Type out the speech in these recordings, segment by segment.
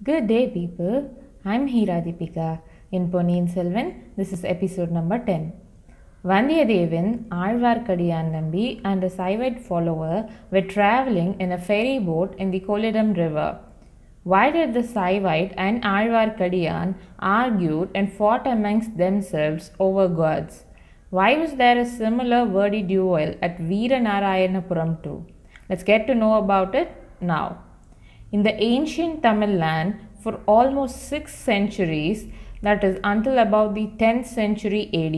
Good day, people. I'm Hira Deepika. In Ponniyin Selvan, this is episode number 10. Vandiyathevan, Aalvarkadiyan Nambi, and a Saivite follower were travelling in a ferry boat in the Kolidam River. Why did the Saivite and Aalvarkadiyan argued and fought amongst themselves over gods? Why was there a similar wordy duel at Veeranarayanapuram too? Let's get to know about it now. In the ancient Tamil land, for almost 6 centuries, that is until about the 10th century AD,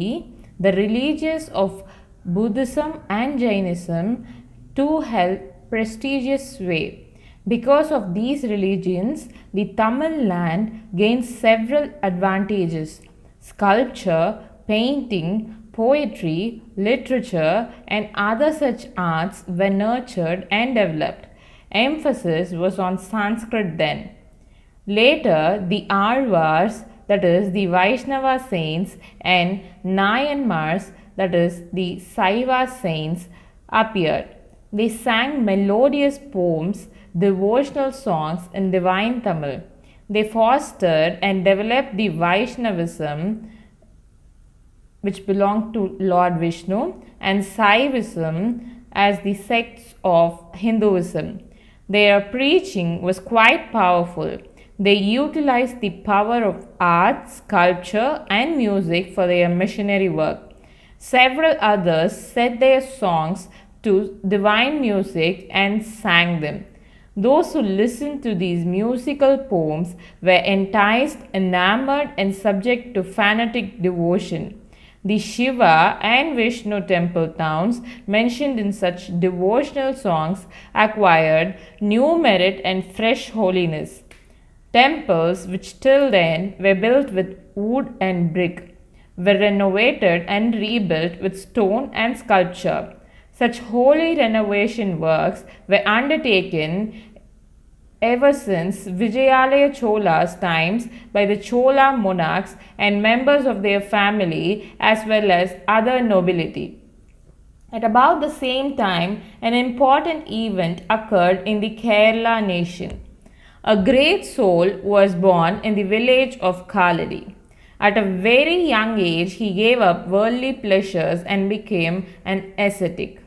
the religions of Buddhism and Jainism too held prestigious sway. Because of these religions, the Tamil land gained several advantages. Sculpture, painting, poetry, literature, and other such arts were nurtured and developed. Emphasis was on Sanskrit then. Later, the Alvars, that is the Vaishnava saints, and Nayanmars, that is the Saiva saints, appeared. They sang melodious poems, devotional songs in divine Tamil. They fostered and developed the Vaishnavism, which belonged to Lord Vishnu, and Saivism as the sects of Hinduism. Their preaching was quite powerful. They utilized the power of art, sculpture, and music for their missionary work. Several others set their songs to divine music and sang them. Those who listened to these musical poems were enticed, enamored, and subject to fanatic devotion. The Shiva and Vishnu temple towns mentioned in such devotional songs acquired new merit and fresh holiness. Temples, which till then were built with wood and brick, were renovated and rebuilt with stone and sculpture. Such holy renovation works were undertaken ever since Vijayalaya Chola's times by the Chola monarchs and members of their family as well as other nobility. At about the same time, an important event occurred in the Kerala nation. A great soul was born in the village of Kaladi. At a very young age, he gave up worldly pleasures and became an ascetic.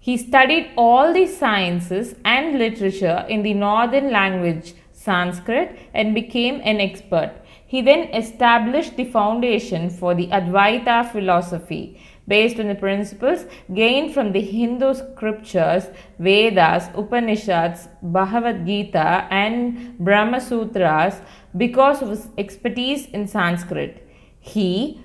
He studied all the sciences and literature in the northern language Sanskrit and became an expert. He then established the foundation for the Advaita philosophy based on the principles gained from the Hindu scriptures, Vedas, Upanishads, Bhagavad Gita, and Brahma Sutras. Because of his expertise in Sanskrit, he,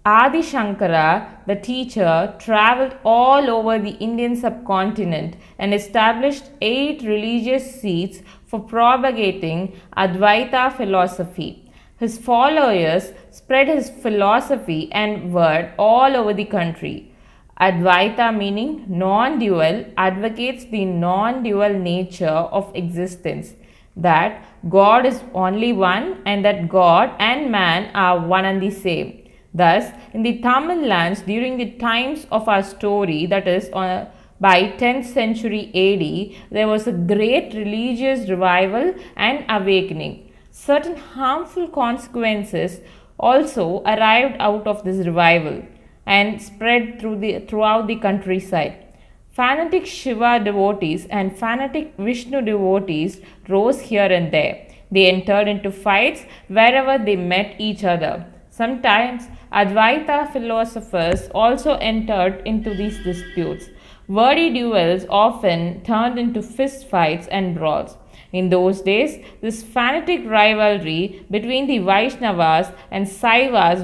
Adi Shankara, the teacher, travelled all over the Indian subcontinent and established 8 religious seats for propagating Advaita philosophy. His followers spread his philosophy and word all over the country. Advaita, meaning non-dual, advocates the non-dual nature of existence, that God is only one and that God and man are one and the same. Thus, in the Tamil lands during the times of our story, that is by 10th century AD, there was a great religious revival and awakening. Certain harmful consequences also arrived out of this revival and spread throughout the countryside. Fanatic Shiva devotees and fanatic Vishnu devotees rose here and there. They entered into fights wherever they met each other. Sometimes Advaita philosophers also entered into these disputes. Wordy duels often turned into fist fights and brawls. In those days, this fanatic rivalry between the Vaishnavas and Saivas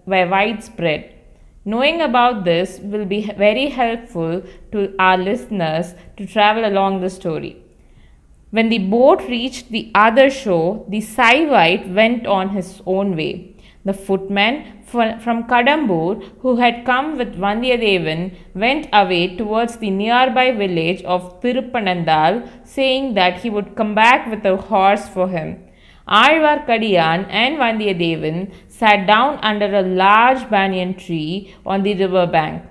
were widespread. Knowing about this will be very helpful to our listeners to travel along the story. When the boat reached the other shore, the Saivite went on his own way. The footman from Kadambur, who had come with Vandiyathevan, went away towards the nearby village of Tiruppanandal, saying that he would come back with a horse for him. Aalvarkadiyan and Vandiyathevan sat down under a large banyan tree on the river bank.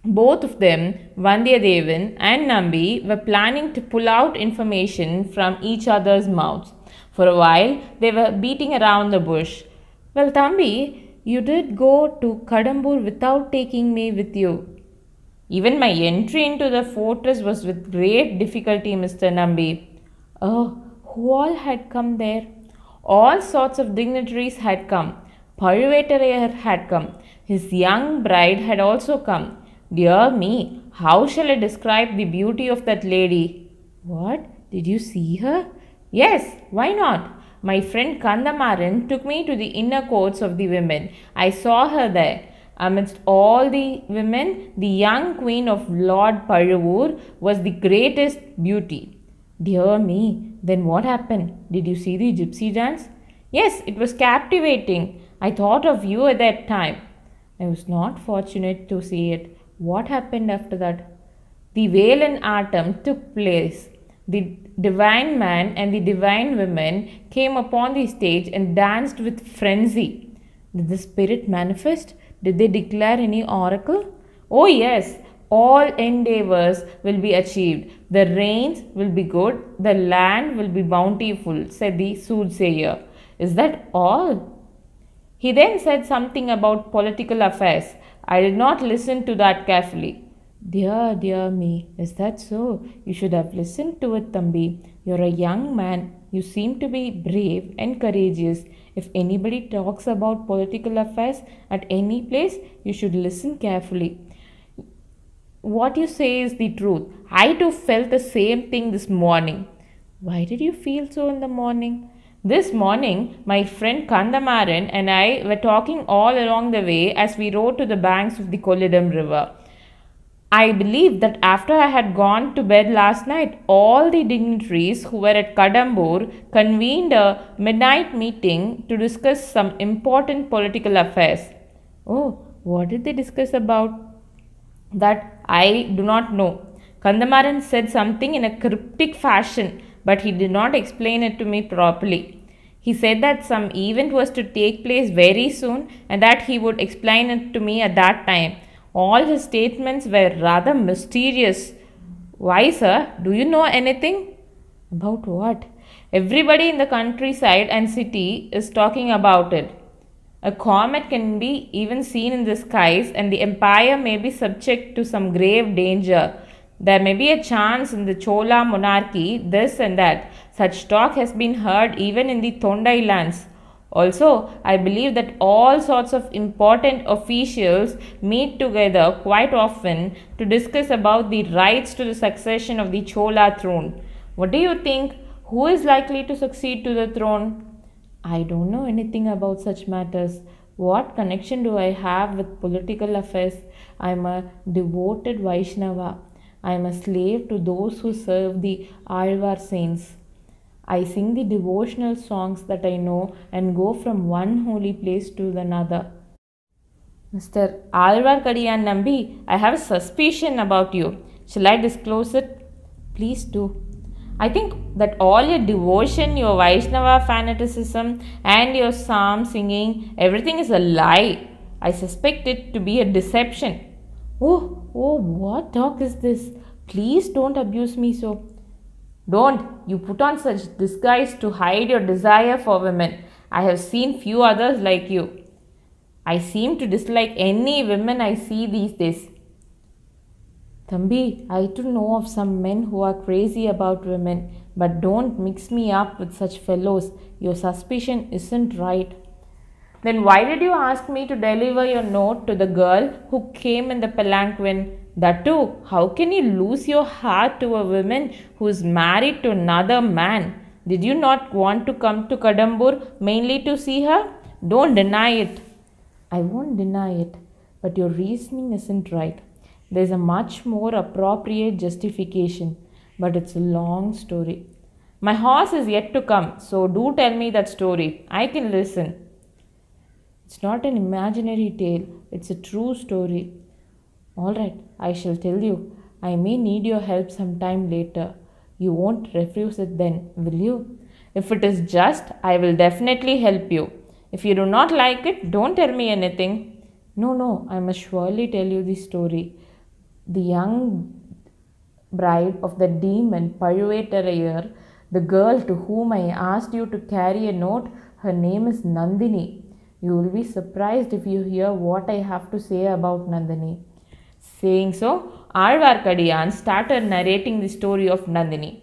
Both of them, Vandiyathevan and Nambi, were planning to pull out information from each other's mouths. For a while, they were beating around the bush. Well, Thambi, you did go to Kadambur without taking me with you. Even my entry into the fortress was with great difficulty, Mr. Nambi. Oh, who all had come there? All sorts of dignitaries had come. Paruvettaraiyar had come. His young bride had also come. Dear me, how shall I describe the beauty of that lady? What? Did you see her? Yes, why not? My friend Kandamaran took me to the inner courts of the women. I saw her there. Amidst all the women, the young queen of Lord Pazhavur was the greatest beauty. Dear me, then what happened? Did you see the gypsy dance? Yes, it was captivating. I thought of you at that time. I was not fortunate to see it. What happened after that? The veil and atom took place. The divine man and the divine woman came upon the stage and danced with frenzy. Did the spirit manifest? Did they declare any oracle? Oh, yes, all endeavors will be achieved. The rains will be good, the land will be bountiful, said the soothsayer. Is that all? He then said something about political affairs. I did not listen to that carefully. Dear me, is that so? You should have listened to it, Thambi. You're a young man. You seem to be brave and courageous. If anybody talks about political affairs at any place, you should listen carefully. What you say is the truth. I too felt the same thing this morning. Why did you feel so in the morning? This morning, my friend Kandamaran and I were talking all along the way as we rode to the banks of the Kolidam river. I believe that after I had gone to bed last night, all the dignitaries who were at Kadambur convened a midnight meeting to discuss some important political affairs. Oh, what did they discuss about? That I do not know. Kandamaran said something in a cryptic fashion, but he did not explain it to me properly. He said that some event was to take place very soon and that he would explain it to me at that time. All his statements were rather mysterious. Why, sir? Do you know anything? About what? Everybody in the countryside and city is talking about it. A comet can be even seen in the skies, and the empire may be subject to some grave danger. There may be a chance in the Chola monarchy, this and that. Such talk has been heard even in the Tondai lands. Also, I believe that all sorts of important officials meet together quite often to discuss about the rights to the succession of the Chola throne. What do you think? Who is likely to succeed to the throne? I don't know anything about such matters. What connection do I have with political affairs? I am a devoted Vaishnava. I am a slave to those who serve the Alvar saints. I sing the devotional songs that I know and go from one holy place to another. Mr. Alvar Kadiyan Nambi, I have a suspicion about you. Shall I disclose it? Please do. I think that all your devotion, your Vaishnava fanaticism, and your psalm singing, everything is a lie. I suspect it to be a deception. Oh, what talk is this? Please don't abuse me so. Don't. You put on such disguise to hide your desire for women. I have seen few others like you. I seem to dislike any women I see these days. Thambi, I too know of some men who are crazy about women, but don't mix me up with such fellows. Your suspicion isn't right. Then why did you ask me to deliver your note to the girl who came in the palanquin? That too, how can you lose your heart to a woman who is married to another man? Did you not want to come to Kadambur mainly to see her? Don't deny it. I won't deny it, but your reasoning isn't right. There is a much more appropriate justification, but it's a long story. My horse is yet to come, so do tell me that story. I can listen. It's not an imaginary tale, it's a true story. All right, I shall tell you. I may need your help sometime later. You won't refuse it then, will you? If it is just, I will definitely help you. If you do not like it, don't tell me anything. No, I must surely tell you the story. The young bride of the demon Paruvettaraiyar The girl to whom I asked you to carry a note, her name is Nandini. You will be surprised if you hear what I have to say about Nandini." Saying so, Alvarkadiyan started narrating the story of Nandini.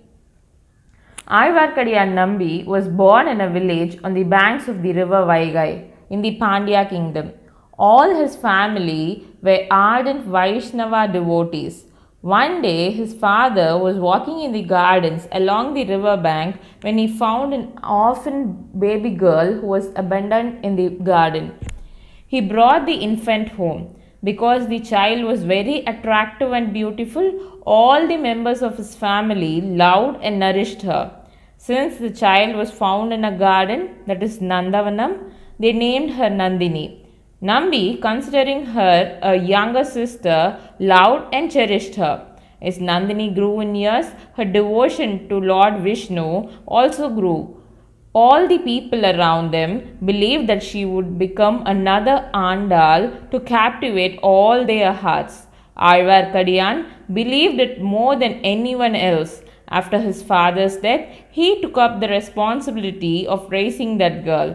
Alvarkadiyan Nambi was born in a village on the banks of the river Vaigai in the Pandya kingdom. All his family were ardent Vaishnava devotees. One day, his father was walking in the gardens along the river bank when he found an orphan baby girl who was abandoned in the garden. He brought the infant home. Because the child was very attractive and beautiful, all the members of his family loved and nourished her. Since the child was found in a garden, that is Nandavanam, they named her Nandini. Nambi, considering her a younger sister, loved and cherished her. As Nandini grew in years, her devotion to Lord Vishnu also grew. All the people around them believed that she would become another Andal to captivate all their hearts. Alvarkadiyan believed it more than anyone else. After his father's death, he took up the responsibility of raising that girl.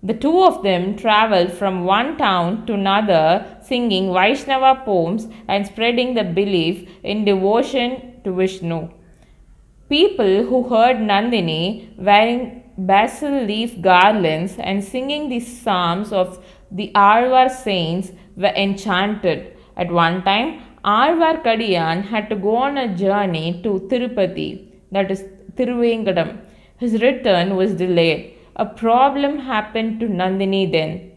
The two of them travelled from one town to another, singing Vaishnava poems and spreading the belief in devotion to Vishnu. People who heard Nandini wearing basil leaf garlands and singing the psalms of the Alvar saints were enchanted. At one time, Alvarkadiyan had to go on a journey to Tirupati, that is Thiruvengadam. His return was delayed. A problem happened to Nandini then.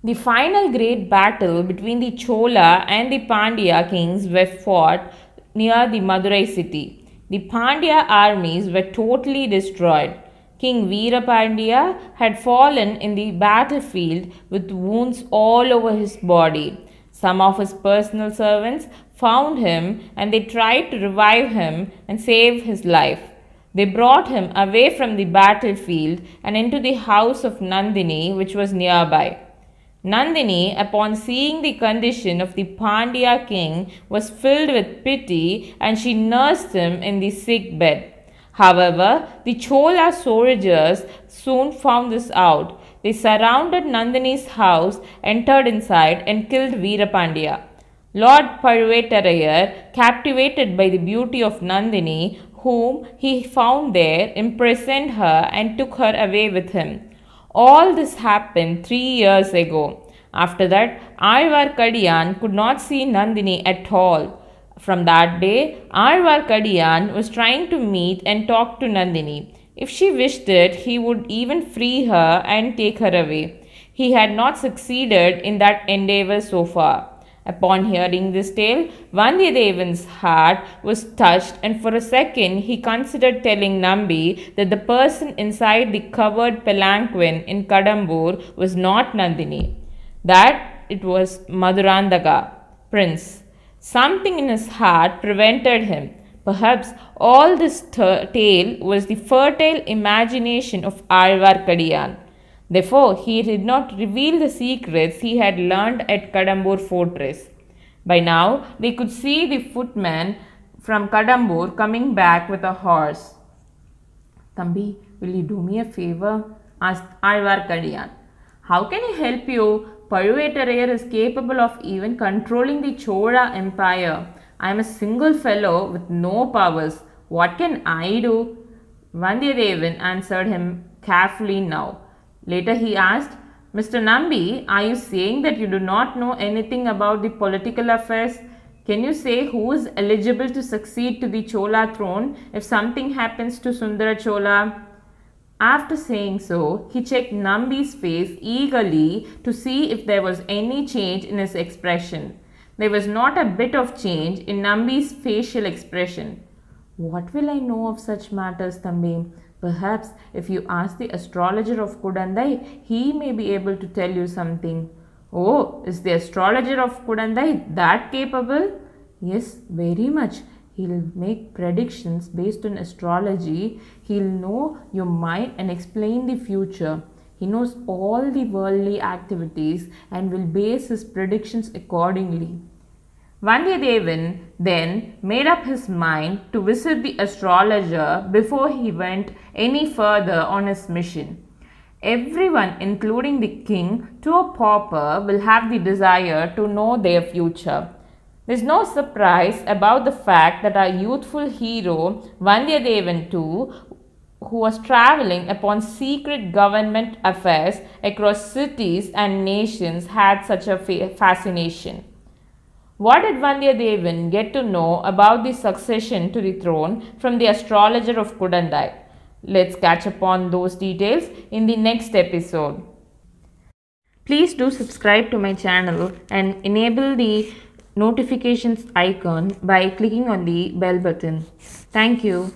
The final great battle between the Chola and the Pandya kings were fought near the Madurai city. The Pandya armies were totally destroyed. King Veerapandya had fallen in the battlefield with wounds all over his body. Some of his personal servants found him and they tried to revive him and save his life. They brought him away from the battlefield and into the house of Nandini, which was nearby. Nandini, upon seeing the condition of the Pandya king, was filled with pity and she nursed him in the sick bed. However, the Chola soldiers soon found this out. They surrounded Nandini's house, entered inside and killed Veerapandya. Lord Paruvetarayar, captivated by the beauty of Nandini, whom he found there, imprisoned her and took her away with him. All this happened 3 years ago. After that, Alvarkadiyan could not see Nandini at all. From that day, Alvarkadiyan was trying to meet and talk to Nandini. If she wished it, he would even free her and take her away. He had not succeeded in that endeavour so far. Upon hearing this tale, Vandiyadevan's heart was touched, and for a second he considered telling Nambi that the person inside the covered palanquin in Kadambur was not Nandini, that it was Madhurandaga, prince. Something in his heart prevented him. Perhaps all this tale was the fertile imagination of Alvarkadiyan. Therefore, he did not reveal the secrets he had learned at Kadambur fortress. By now, they could see the footman from Kadambur coming back with a horse. "Thambi, will you do me a favor?" asked Alvarkadiyan. "How can I help you? Paruvetarayar is capable of even controlling the Chola empire. I am a single fellow with no powers. What can I do?" Vandiyadevan answered him carefully now. Later he asked, "Mr. Nambi, are you saying that you do not know anything about the political affairs? Can you say who is eligible to succeed to the Chola throne if something happens to Sundara Chola?" After saying so, he checked Nambi's face eagerly to see if there was any change in his expression. There was not a bit of change in Nambi's facial expression. "What will I know of such matters, Thambi? Perhaps if you ask the astrologer of Kudandai, he may be able to tell you something." "Oh, is the astrologer of Kudandai that capable?" "Yes, very much. He'll make predictions based on astrology. He'll know your mind and explain the future. He knows all the worldly activities and will base his predictions accordingly." Vandiyadevan then made up his mind to visit the astrologer before he went any further on his mission. Everyone, including the king to a pauper, will have the desire to know their future. There is no surprise about the fact that our youthful hero Vandiyadevan too, who was travelling upon secret government affairs across cities and nations, had such a fascination. What did Vandiyadevan get to know about the succession to the throne from the astrologer of Kudandai? Let's catch up on those details in the next episode. Please do subscribe to my channel and enable the notifications icon by clicking on the bell button. Thank you.